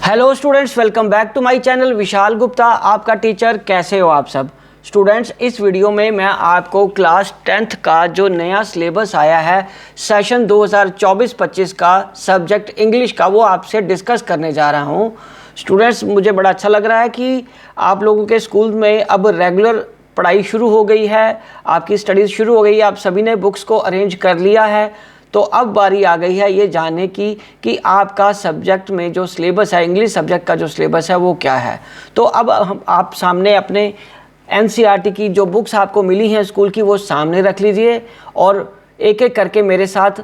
Hello students, welcome back to my channel. Vishal Gupta आपका teacher. कैसे हो आप सब स्टूडेंट्स? इस वीडियो में मैं आपको क्लास 10th का जो नया सिलेबस आया है सेशन 2024-25 का सब्जेक्ट इंग्लिश का, वो आपसे डिस्कस करने जा रहा हूँ। स्टूडेंट्स, मुझे बड़ा अच्छा लग रहा है कि आप लोगों के स्कूल में अब रेगुलर पढ़ाई शुरू हो गई है, आपकी स्टडीज़ शुरू हो गई है, आप सभी ने बुक्स को अरेंज कर लिया है। तो अब बारी आ गई है ये जानने की कि आपका सब्जेक्ट में जो सिलेबस है, इंग्लिश सब्जेक्ट का जो सिलेबस है वो क्या है। तो अब आप सामने अपने एनसीईआरटी की जो बुक्स आपको मिली हैं स्कूल की, वो सामने रख लीजिए और एक एक करके मेरे साथ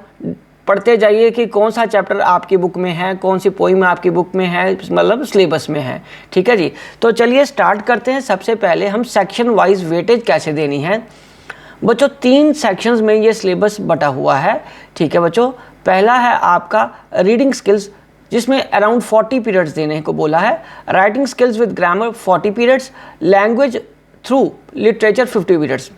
पढ़ते जाइए कि कौन सा चैप्टर आपकी बुक में है, कौन सी पोइम आपकी बुक में है, मतलब सिलेबस में है। ठीक है जी, तो चलिए स्टार्ट करते हैं। सबसे पहले हम सेक्शन वाइज वेटेज कैसे देनी है। बच्चों, 3 सेक्शंस में ये सिलेबस बटा हुआ है। ठीक है बच्चों, पहला है आपका रीडिंग स्किल्स, जिसमें अराउंड 40 पीरियड्स देने को बोला है। Writing skills with grammar 40 periods, language through literature 50 periods.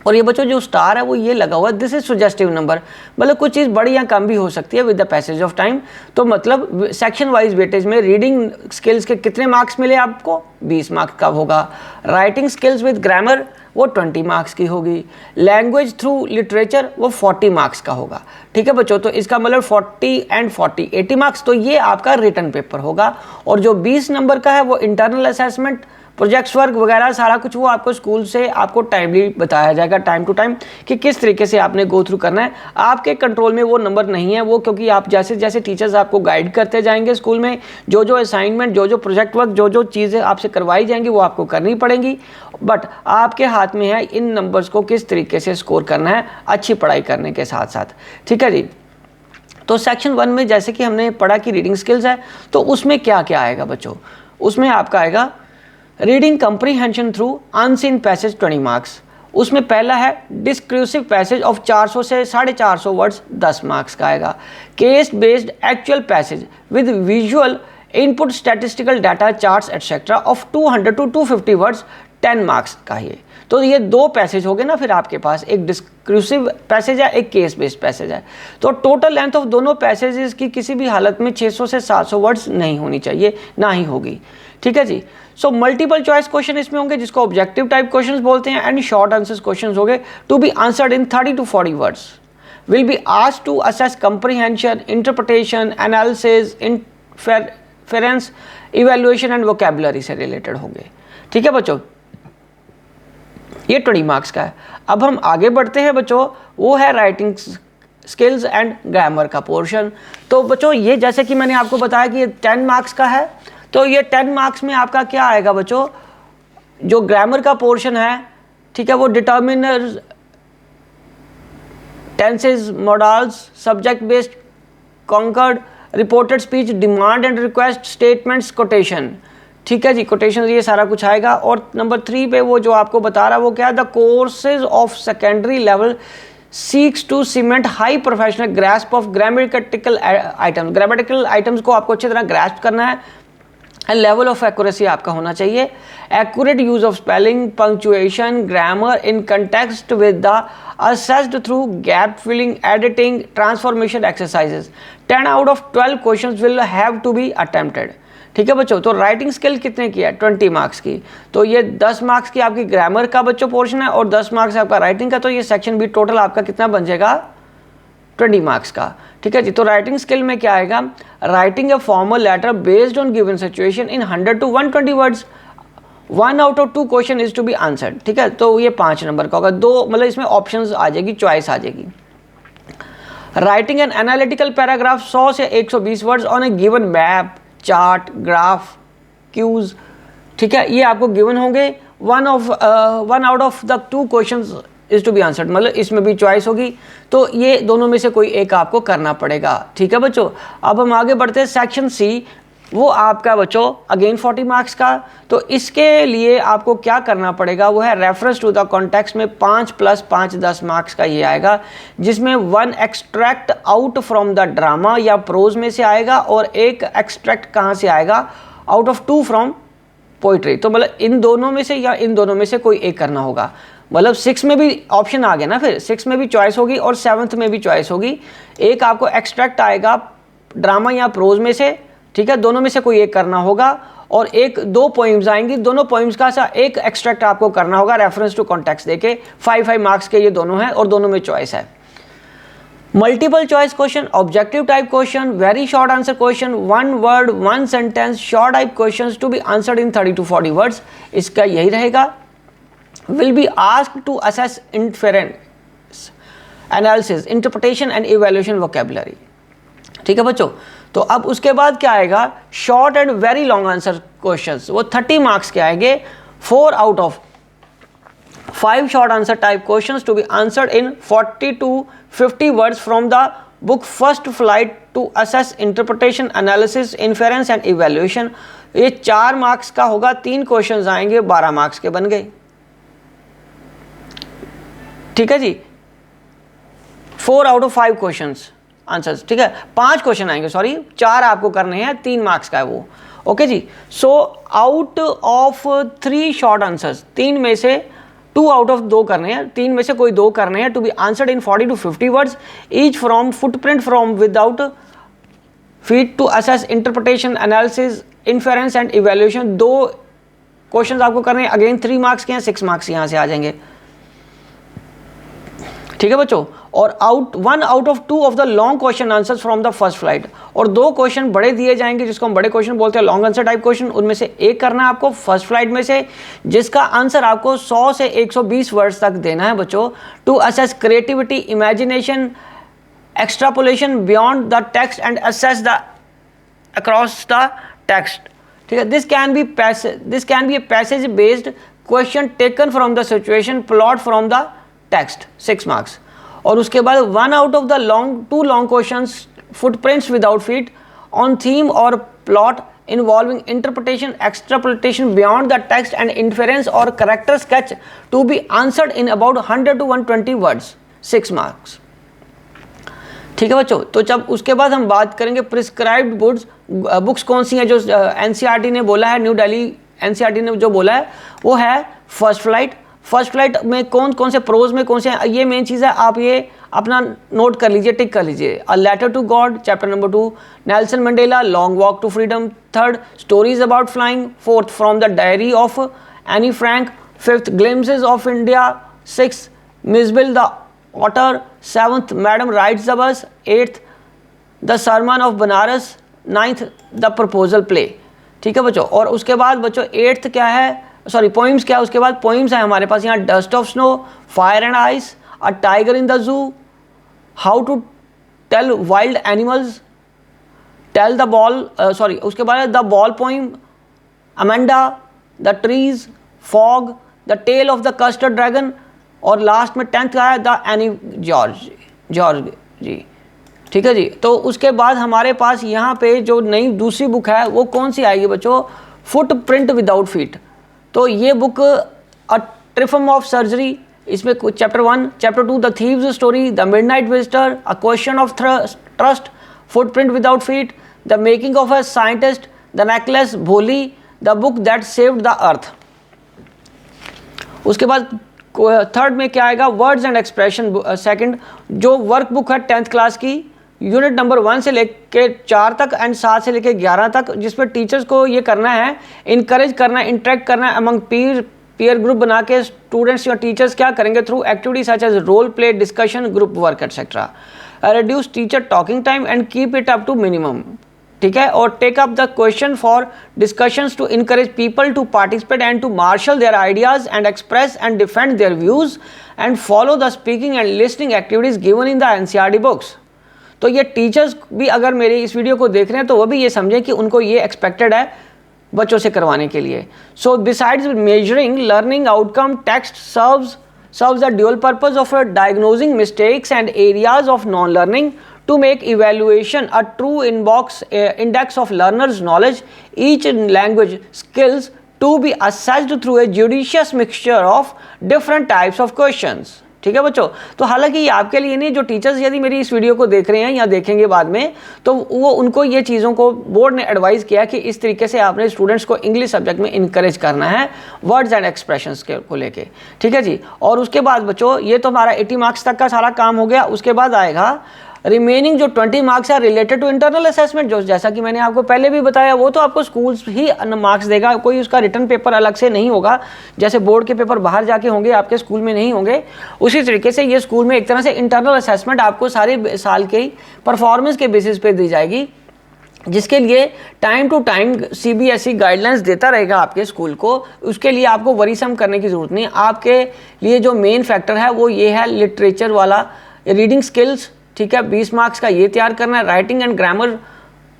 और ये बच्चों जो स्टार है वो ये लगा हुआ है, दिस इज सुजेस्टिव नंबर, मतलब कुछ चीज़ बड़ी या कम भी हो सकती है with the passage of time. तो मतलब सेक्शन वाइज वेटेज में रीडिंग स्किल्स के कितने मार्क्स मिले आपको? 20 मार्क्स का होगा। राइटिंग स्किल्स विद ग्रामर वो 20 मार्क्स की होगी। लैंग्वेज थ्रू लिटरेचर वो 40 मार्क्स का होगा। ठीक है बच्चों, तो इसका मतलब 40 एंड 40 80 मार्क्स। तो ये आपका रिटन पेपर होगा। और जो 20 नंबर का है वो इंटरनल असेसमेंट, प्रोजेक्ट्स वर्क वगैरह सारा कुछ वो आपको स्कूल से आपको टाइमली बताया जाएगा, टाइम टू टाइम, कि किस तरीके से आपने गो थ्रू करना है। आपके कंट्रोल में वो नंबर नहीं है वो, क्योंकि आप जैसे जैसे टीचर्स आपको गाइड करते जाएंगे स्कूल में, जो जो असाइनमेंट, जो जो प्रोजेक्ट वर्क, जो जो चीज़ें आपसे करवाई जाएंगी वो आपको करनी पड़ेंगी। बट आपके हाथ में है इन नंबर्स को किस तरीके से स्कोर करना है अच्छी पढ़ाई करने के साथ साथ। ठीक है जी, तो सेक्शन 1 में जैसे कि हमने पढ़ा कि रीडिंग स्किल्स है, तो उसमें क्या क्या आएगा बच्चों? उसमें आपका आएगा reading comprehension through unseen passage 20 marks. उसमें पहला है डिस्क्रिप्टिव पैसेज ऑफ 400 से 450 वर्ड्स 10 मार्क्स का आएगा। Case based actual passage with visual input statistical data charts etcetera of 200 to 250 words 10 marks का ही। तो ये 2 पैसेज हो गए ना फिर आपके पास, एक डिस्क्रिप्टिव पैसेज है, एक केस बेस्ड पैसेज है। तो टोटल लेंथ ऑफ दोनों पैसेजेस की किसी भी हालत में 600 से 700 वर्ड्स नहीं होनी चाहिए, ना ही होगी। ठीक है जी। सो मल्टीपल चॉइस क्वेश्चन इसमें होंगे, जिसको ऑब्जेक्टिव टाइप क्वेश्चंस बोलते हैं, एंड शॉर्ट आंसर्स क्वेश्चंस होंगे to be answered in 30 to 40 words. Will be asked to assess comprehension, interpretation, analysis, inference, evaluation and vocabulary से रिलेटेड होंगे। ठीक है बच्चों, ये 20 मार्क्स का है। अब हम आगे बढ़ते हैं बच्चों, वो है राइटिंग स्किल्स एंड ग्रामर का पोर्शन। तो बच्चों ये जैसे कि मैंने आपको बताया कि ये 10 मार्क्स का है, तो ये 10 मार्क्स में आपका क्या आएगा बच्चों? जो ग्रामर का पोर्शन है, ठीक है, वो determiners, tenses, modals, subject based, concord, reported speech, demand and request, statements, quotation. ठीक है जी, कोटेशन, ये सारा कुछ आएगा। और नंबर 3 पे वो जो आपको बता रहा है वो क्या है? The courses of secondary level seeks to cement high professional grasp of grammatical items. Grammatical items को आपको अच्छी तरह ग्रास्प करना है। लेवल ऑफ एक्यूरेसी आपका होना चाहिए। Accurate use of spelling, punctuation, grammar in context with the assessed through gap filling, editing, transformation exercises. 10 out of 12 questions will have to be attempted. ठीक है बच्चों, तो राइटिंग स्किल कितने की है? 20 मार्क्स की। तो ये 10 मार्क्स की आपकी ग्रामर का बच्चों पोर्शन है और 10 मार्क्स आपका राइटिंग का। तो ये सेक्शन भी टोटल आपका कितना बन जाएगा? 20 मार्क्स का। ठीक है जी, तो राइटिंग स्किल में क्या आएगा? Writing a formal letter based on given situation in 100 to 120 words, 1 out of 2 question is to be answered. ठीक है, तो ये 5 नंबर का होगा। 2 मतलब इसमें ऑप्शंस आ जाएगी, चॉइस आ जाएगी। राइटिंग एन एनालिटिकल पैराग्राफ 100 से 120 words on a given map, chart, graph, cues. ठीक है, ये आपको गिवन होंगे। 1 out of the 2 questions is to be answered, मतलब इसमें भी चॉइस होगी। तो ये दोनों में से कोई एक आपको करना पड़ेगा। ठीक है बच्चों, अब हम आगे बढ़ते हैं। सेक्शन सी, वो आपका बच्चों अगेन 40 मार्क्स का। तो इसके लिए आपको क्या करना पड़ेगा? वो है रेफरेंस टू द कॉन्टेक्स्ट में 5 + 5 10 मार्क्स का ये आएगा, जिसमें 1 extract out from the drama या प्रोज में से आएगा और एक एक्सट्रैक्ट कहाँ से आएगा? Out of 2 from poetry. तो मतलब इन दोनों में से या इन दोनों में से कोई एक करना होगा। मतलब 6 में भी ऑप्शन आ गया ना, फिर 6 में भी चॉइस होगी और 7th में भी चॉइस होगी। एक आपको एक्सट्रैक्ट आएगा ड्रामा या प्रोज में से, ठीक है, दोनों में से कोई एक करना होगा और एक दो पोइम्स आएंगी, दोनों पोइम्स का सा एक एक्सट्रैक्ट आपको करना होगा रेफरेंस टू कॉन्टेक्स्ट देके। 5 मार्क्स के ये दोनों हैं और दोनों में चॉइस है। Multiple choice question, objective type question, very short answer question, 1 word 1 sentence, short type questions to be answered in 30 to 40 words, इसका यही रहेगा। Will be asked to assess inference, analysis, interpretation and evaluation vocabulary. ठीक है बच्चों, तो अब उसके बाद क्या आएगा, short and very long answer questions, वो 30 मार्क्स के आएंगे। 4 out of 5 short answer type questions to be answered in 40 to 50 words from the book First Flight to assess interpretation, analysis, inference and evaluation। ये 4 marks का होगा, 3 questions आएंगे, 12 marks के बन गए। ठीक है जी, 4 out of 5 क्वेश्चंस आंसर्स। ठीक है, 5 क्वेश्चन आएंगे, सॉरी 4 आपको करने हैं, 3 मार्क्स का है वो। ओके जी, so out of 3 short answers, 3 में से 2 out of 2 करने हैं, 3 में से कोई 2 करने हैं, to be answered in 40 to 50 words each from footprint from without feet to assess interpretation, analysis, inference and evaluation. 2 questions आपको करने हैं, अगेन 3 मार्क्स के हैं, 6 मार्क्स यहाँ से आ जाएंगे। ठीक है बच्चों, और 1 out of 2 of the long question answers from the first flight, और 2 क्वेश्चन बड़े दिए जाएंगे जिसको हम बड़े क्वेश्चन बोलते हैं, लॉन्ग आंसर टाइप क्वेश्चन, उनमें से एक करना है आपको फर्स्ट फ्लाइट में से, जिसका आंसर आपको 100 से 120 वर्ड्स तक देना है बच्चों। To assess creativity, imagination, extrapolation beyond the text and assess the across the text. ठीक है, this can be a passage based question taken from the situation, plot from the text, 6 marks. और उसके बाद 1 out of the 2 long questions, footprints without feet, on theme or plot involving interpretation, extrapolation beyond the text and inference or character sketch to be answered in about 100 to 120 words, 6 marks। ठीक है बच्चों, तो जब उसके बाद हम बात करेंगे प्रिस्क्राइब्ड बुक्स कौन सी हैं, जो एनसीईआरटी ने बोला है, न्यू दिल्ली एनसीईआरटी ने जो बोला है वो है फर्स्ट फ्लाइट में कौन कौन से प्रोज में कौन से हैं, ये मेन चीज़ है, आप ये अपना नोट कर लीजिए, टिक कर लीजिए। A letter to God, chapter number 2, Nelson Mandela, long walk to freedom, 3rd stories about flying, 4th from the diary of Anne Frank, 5th glimpses of India, 6th Mijbil the otter, 7th madam rides the bus, 8th the sermon of Banaras, 9th the proposal play. ठीक है बच्चों, और उसके बाद बच्चों 8th क्या है, sorry poems क्या है, उसके बाद पोइम्स है हमारे पास यहाँ, dust of snow, fire and ice, a tiger in the zoo, how to tell wild animals, tell the ball, sorry उसके बाद the ball poem, Amanda, the trees, fog, the tale of the custard dragon, और last में 10th का है the any George जी। ठीक है जी, तो उसके बाद हमारे पास यहाँ पे जो नई दूसरी बुक है वो कौन सी आएगी बच्चों, फुट प्रिंट विदाउट फीट। तो ये book a triumph of surgery, इसमें chapter 1, chapter 2 the thieves story, the midnight visitor, a question of trust, footprint without feet, the making of a scientist, the necklace Bholi, the book that saved the earth. उसके बाद 3rd में क्या आएगा, words and expression. 2nd जो work book है 10th class की, unit number 1 से लेके 4 तक एंड 7 से लेके 11 तक, जिसमें टीचर्स को ये करना है, इनकरेज करना है, इंटरेक्ट करना है अमंग पीयर ग्रुप बना के स्टूडेंट्स या टीचर्स क्या करेंगे, through activity such as role play, discussion, group work etcetera. Reduce teacher talking time and keep it up to minimum. ठीक है, और take up the question for discussions to encourage people to participate and to marshal their ideas and express and defend their views and follow the speaking and listening activities given in the NCERT books. तो ये teachers भी अगर मेरे इस video को देख रहे हैं तो वो भी ये समझें कि उनको ये एक्सपेक्टेड है बच्चों से करवाने के लिए। So besides measuring learning outcome, text serves the dual purpose of diagnosing mistakes and areas of non-learning, to make evaluation a true index of learners' knowledge, each language skills to be assessed through a judicious mixture of different types of questions। ठीक है बच्चों, तो हालांकि ये आपके लिए नहीं, जो टीचर्स यदि मेरी इस वीडियो को देख रहे हैं या देखेंगे बाद में, तो वो उनको ये चीज़ों को बोर्ड ने एडवाइस किया कि इस तरीके से आपने स्टूडेंट्स को इंग्लिश सब्जेक्ट में इनकरेज करना है वर्ड्स एंड एक्सप्रेशंस को लेके। ठीक है जी, और उसके बाद बच्चों ये तो हमारा 80 मार्क्स तक का सारा काम हो गया। उसके बाद आएगा रिमेनिंग जो 20 मार्क्स है रिलेटेड टू इंटरनल असेसमेंट, जो जैसा कि मैंने आपको पहले भी बताया वो तो आपको स्कूल ही मार्क्स देगा, कोई उसका रिटर्न पेपर अलग से नहीं होगा। जैसे बोर्ड के पेपर बाहर जाके होंगे, आपके स्कूल में नहीं होंगे, उसी तरीके से ये स्कूल में एक तरह से इंटरनल असेसमेंट आपको सारे साल के परफॉर्मेंस के बेसिस पे दी जाएगी, जिसके लिए time to time CBSE guidelines देता रहेगा आपके स्कूल को। उसके लिए आपको वरीसम करने की ज़रूरत नहीं। आपके लिए जो मेन फैक्टर है वो ये है लिटरेचर वाला, रीडिंग स्किल्स, ठीक है, 20 मार्क्स का ये तैयार करना है, राइटिंग एंड ग्रामर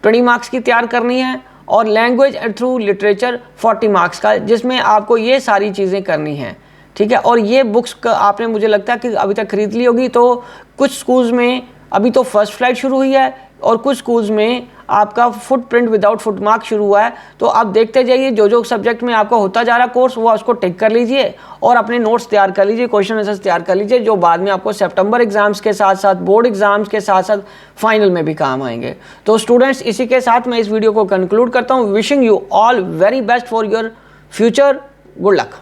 20 मार्क्स की तैयार करनी है, और लैंग्वेज थ्रू लिटरेचर 40 मार्क्स का, जिसमें आपको ये सारी चीज़ें करनी हैं, ठीक है। और ये बुक्स का आपने, मुझे लगता है कि अभी तक खरीद ली होगी। तो कुछ स्कूल्स में अभी तो फर्स्ट फ्लाइट शुरू हुई है और कुछ स्कूल्स में आपका फुटप्रिंट विदाउट फुट मार्क शुरू हुआ है। तो आप देखते जाइए, जो जो सब्जेक्ट में आपका होता जा रहा कोर्स वो उसको टिक कर लीजिए और अपने नोट्स तैयार कर लीजिए, क्वेश्चन आंसर्स तैयार कर लीजिए, जो बाद में आपको सितंबर एग्जाम्स के साथ साथ बोर्ड एग्जाम्स के साथ साथ फाइनल में भी काम आएंगे। तो स्टूडेंट्स, इसी के साथ मैं इस वीडियो को कंक्लूड करता हूँ। Wishing you all very best for your future. Good luck.